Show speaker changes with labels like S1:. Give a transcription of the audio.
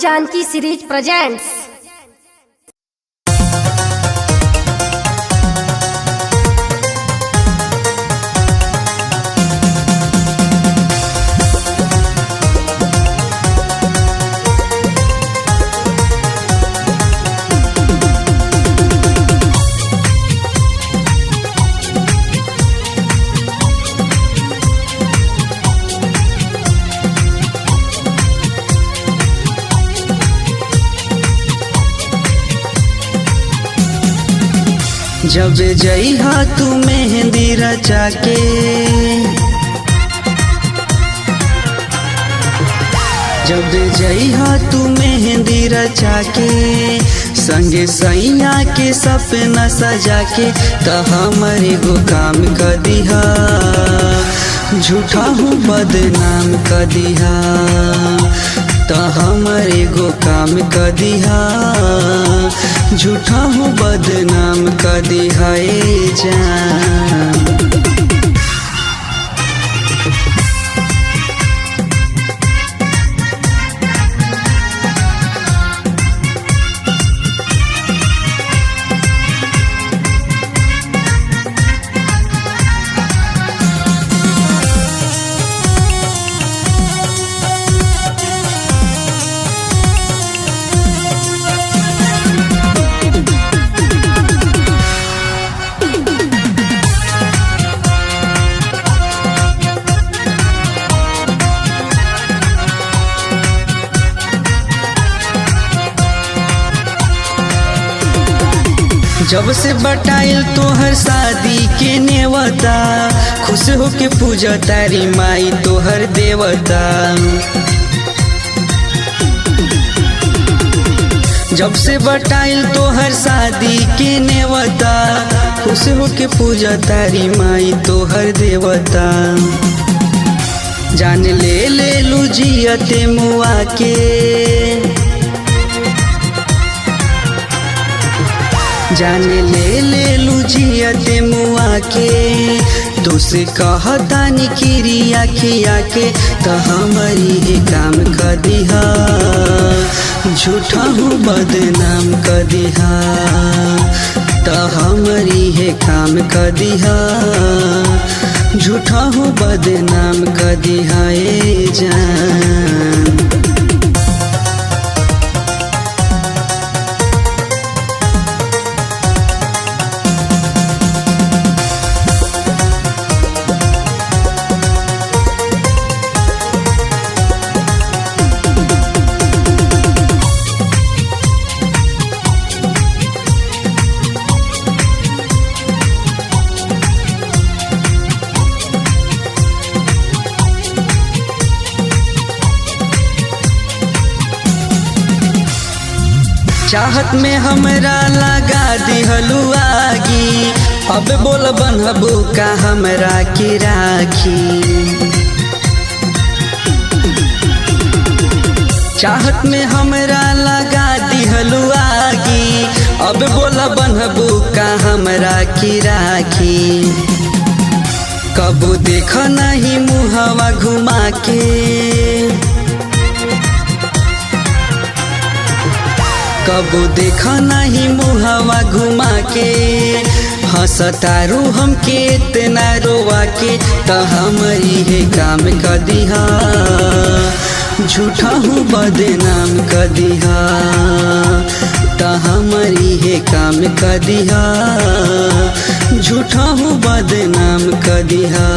S1: Janaki series presents.
S2: जब जइहा तू मेहंदी रचा के, जब जइहा तू मेहंदी रचा के, संगे सैया के सपना सजा के, त हमरे गो काम क दिहा, झूठा हूँ बदनाम क दिहा, त हमरे गो काम क दिहा, झूठा हूँ बदनाम क दिहा ए जान। जब से बटाइल तोहर शादी के नेवता, खुश होके पूजा तारी माई तोहर देवता। जब से बटाइल तोहर शादी के नेवता, खुश होके पूजा तारी माई तोहर देवता। जान ले लू जियते मुआ के, जान ले लू जियते मुआ के, दोसे कहतानी किरिया खिया के, त हमारी हे काम क दिहा, झूठा हूँ बदनाम क दिहा, त हमारी हे काम क दिहा, झूठा हूँ बदनाम क दिहा ए जान। चाहत में हमरा लगा दिहलू आगी, अब बोल बनबू का हमरा की राखी। चाहत में हमरा लगा दिहलू आगी, अब बोल बनबू का हमरा की राखी। कबू देख नहीं मुहवा घुमा के, कबू देखा नहीं मुहवा घुमा के, हंसतारू हमके इतना रोवा के, त हमारी हे काम क दिहा, झूठा हूँ बदनाम क दिहा, त हमारी हे काम क दिहा, झूठा हूँ बदनाम क दिहा।